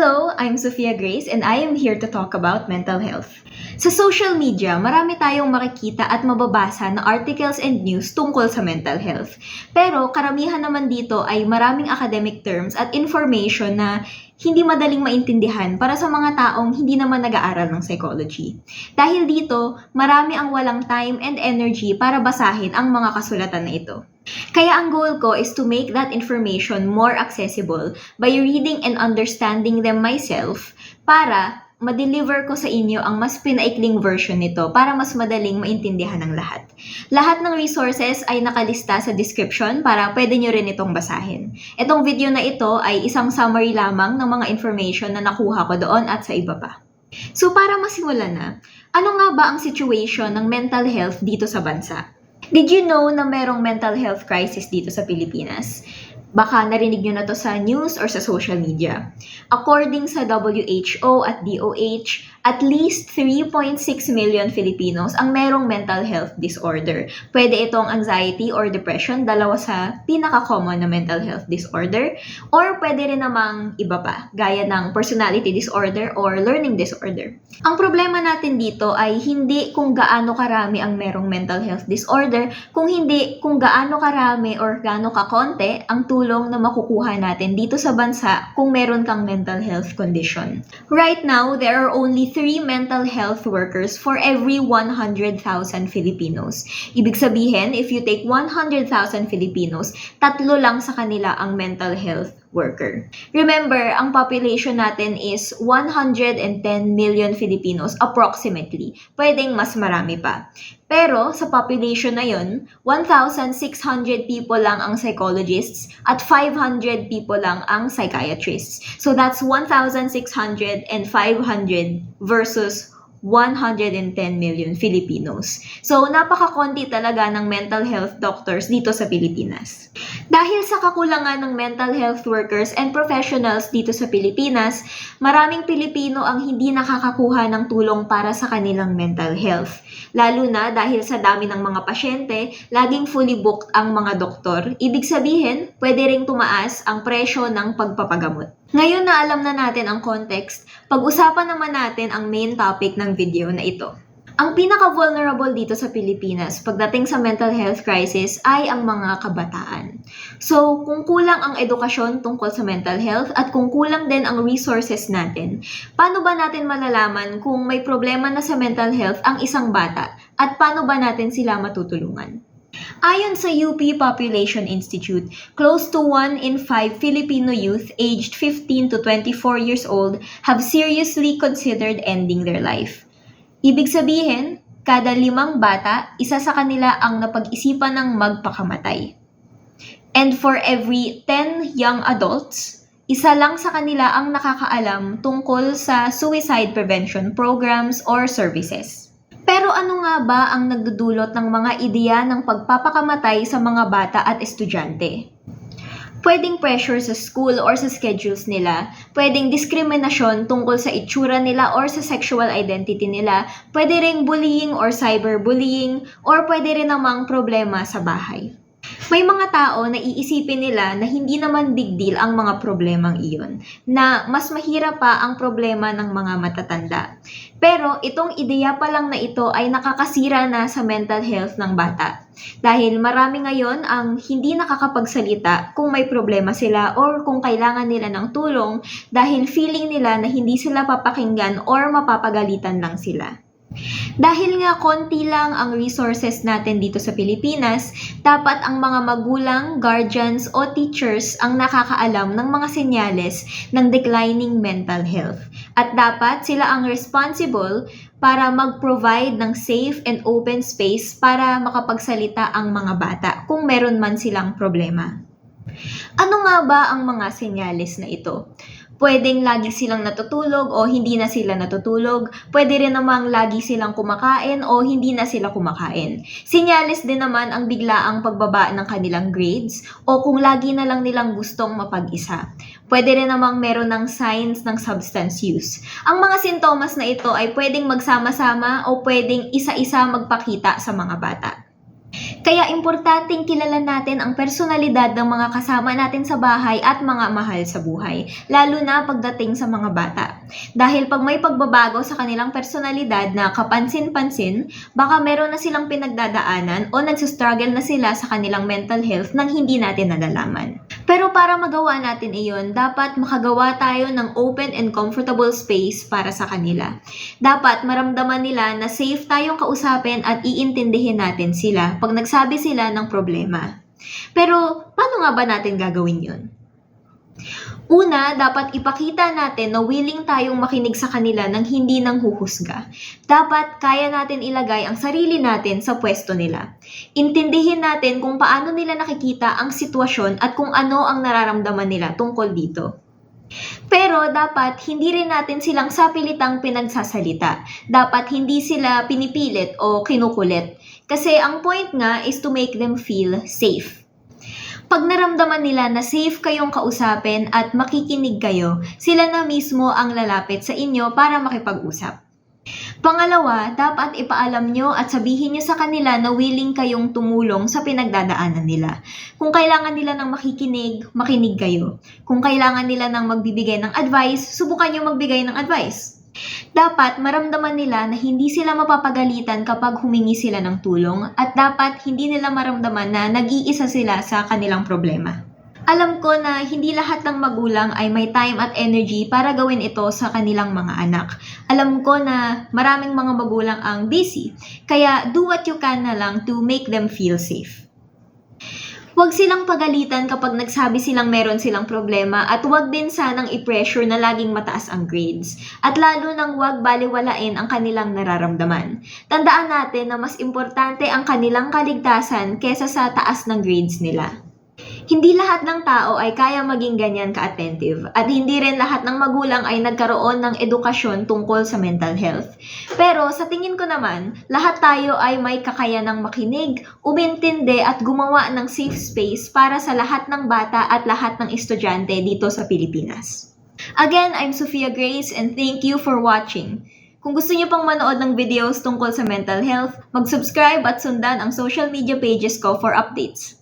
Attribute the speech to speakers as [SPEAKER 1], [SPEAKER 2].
[SPEAKER 1] Hello, I'm Sophia Grace and I am here to talk about mental health. Sa social media, marami tayong makikita at mababasa na articles and news tungkol sa mental health. Pero karamihan naman dito ay maraming academic terms at information na hindi madaling maintindihan para sa mga taong hindi naman nag-aaral ng psychology. Dahil dito, marami ang walang time and energy para basahin ang mga kasulatan na ito. Kaya ang goal ko is to make that information more accessible by reading and understanding them myself para ma-deliver ko sa inyo ang mas pinaikling version nito para mas madaling maintindihan ng lahat. Lahat ng resources ay nakalista sa description para pwede nyo rin itong basahin. Itong video na ito ay isang summary lamang ng mga information na nakuha ko doon at sa iba pa. So para masimulan na, ano nga ba ang situation ng mental health dito sa bansa? Did you know na merong mental health crisis dito sa Pilipinas? Baka narinig nyo na to sa news or sa social media. According sa WHO at DOH, at least 3.6 million Filipinos ang merong mental health disorder. Pwede itong anxiety or depression, dalawa sa pinaka-common na mental health disorder. Or pwede rin namang iba pa, gaya ng personality disorder or learning disorder. Ang problema natin dito ay hindi kung gaano karami ang merong mental health disorder, kung hindi kung gaano karami or gaano kakonte ang tulong na makukuha natin dito sa bansa kung meron kang mental health condition. Right now, there are only 3 mental health workers for every 100,000 Filipinos. Ibig sabihin, if you take 100,000 Filipinos, 3 lang sa kanila ang mental health worker. Remember, ang population natin is 110 million Filipinos approximately. Pwedeng mas marami pa. Pero sa population na yun, 1,600 people lang ang psychologists at 500 people lang ang psychiatrists. So that's 1,600 and 500 versus 110 million Filipinos. So, napakakonti talaga ng mental health doctors dito sa Pilipinas. Dahil sa kakulangan ng mental health workers and professionals dito sa Pilipinas, maraming Pilipino ang hindi nakakakuha ng tulong para sa kanilang mental health. Lalo na dahil sa dami ng mga pasyente, laging fully booked ang mga doktor. Ibig sabihin, pwede ring tumaas ang presyo ng pagpapagamot. Ngayon na alam na natin ang context, pag-usapan naman natin ang main topic ng video na ito. Ang pinaka-vulnerable dito sa Pilipinas pagdating sa mental health crisis ay ang mga kabataan. So, kung kulang ang edukasyon tungkol sa mental health at kung kulang din ang resources natin, paano ba natin malalaman kung may problema na sa mental health ang isang bata at paano ba natin sila matutulungan? Ayon sa UP Population Institute, close to 1 in 5 Filipino youth aged 15 to 24 years old have seriously considered ending their life. Ibig sabihin, kada 5 bata, isa sa kanila ang napag-isipan ng magpakamatay. And for every 10 young adults, isa lang sa kanila ang nakakaalam tungkol sa suicide prevention programs or services. Pero ano nga ba ang nagdudulot ng mga ideya ng pagpapakamatay sa mga bata at estudyante? Pwedeng pressure sa school or sa schedules nila, pwedeng diskriminasyon tungkol sa itsura nila or sa sexual identity nila, pwede ring bullying or cyberbullying, or pwede rin namang problema sa bahay. May mga tao na iisipin nila na hindi naman big deal ang mga problemang iyon, na mas mahirap pa ang problema ng mga matatanda. Pero itong ideya pa lang na ito ay nakakasira na sa mental health ng bata. Dahil marami ngayon ang hindi nakakapagsalita kung may problema sila or kung kailangan nila ng tulong dahil feeling nila na hindi sila papakinggan or mapapagalitan lang sila. Dahil nga konti lang ang resources natin dito sa Pilipinas, dapat ang mga magulang, guardians o teachers ang nakakaalam ng mga senyales ng declining mental health. At dapat sila ang responsible para mag-provide ng safe and open space para makapagsalita ang mga bata kung meron man silang problema. Ano nga ba ang mga senyales na ito? Pwedeng lagi silang natutulog o hindi na sila natutulog. Pwede rin namang lagi silang kumakain o hindi na sila kumakain. Senyales din naman ang biglaang pagbaba ng kanilang grades o kung lagi na lang nilang gustong mapag-isa. Pwede rin namang meron ng signs ng substance use. Ang mga sintomas na ito ay pwedeng magsama-sama o pwedeng isa-isa magpakita sa mga bata. Kaya importanteng kilala natin ang personalidad ng mga kasama natin sa bahay at mga mahal sa buhay, lalo na pagdating sa mga bata. Dahil pag may pagbabago sa kanilang personalidad na kapansin-pansin, baka meron na silang pinagdadaanan o nagsustruggle na sila sa kanilang mental health nang hindi natin nalalaman. Pero para magawa natin iyon, dapat makagawa tayo ng open and comfortable space para sa kanila. Dapat maramdaman nila na safe tayong kausapin at iintindihin natin sila pag nagsabi sila ng problema. Pero paano nga ba natin gagawin yun? Una, dapat ipakita natin na willing tayong makinig sa kanila nang hindi nang huhusga. Dapat kaya natin ilagay ang sarili natin sa pwesto nila. Intindihin natin kung paano nila nakikita ang sitwasyon at kung ano ang nararamdaman nila tungkol dito. Pero dapat hindi rin natin silang sapilitang pinagsasalita. Dapat hindi sila pinipilit o kinukulit. Kasi ang point nga is to make them feel safe. Pag naramdaman nila na safe kayong kausapin at makikinig kayo, sila na mismo ang lalapit sa inyo para makipag-usap. Pangalawa, dapat ipaalam nyo at sabihin nyo sa kanila na willing kayong tumulong sa pinagdadaanan nila. Kung kailangan nila ng makikinig, makinig kayo. Kung kailangan nila ng magbibigay ng advice, subukan nyo magbigay ng advice. Dapat maramdaman nila na hindi sila mapapagalitan kapag humingi sila ng tulong at dapat hindi nila maramdaman na nag-iisa sila sa kanilang problema. Alam ko na hindi lahat ng magulang ay may time at energy para gawin ito sa kanilang mga anak. Alam ko na maraming mga magulang ang busy, kaya do what you can na lang to make them feel safe. Huwag silang pagalitan kapag nagsabi silang meron silang problema at huwag din sanang i-pressure na laging mataas ang grades. At lalo nang huwag baliwalain ang kanilang nararamdaman. Tandaan natin na mas importante ang kanilang kaligtasan kesa sa taas ng grades nila. Hindi lahat ng tao ay kaya maging ganyan ka-attentive at hindi rin lahat ng magulang ay nagkaroon ng edukasyon tungkol sa mental health. Pero sa tingin ko naman, lahat tayo ay may kakayanang makinig, umintindi at gumawa ng safe space para sa lahat ng bata at lahat ng estudyante dito sa Pilipinas. Again, I'm Sophia Grace and thank you for watching. Kung gusto niyo pang manood ng videos tungkol sa mental health, mag-subscribe at sundan ang social media pages ko for updates.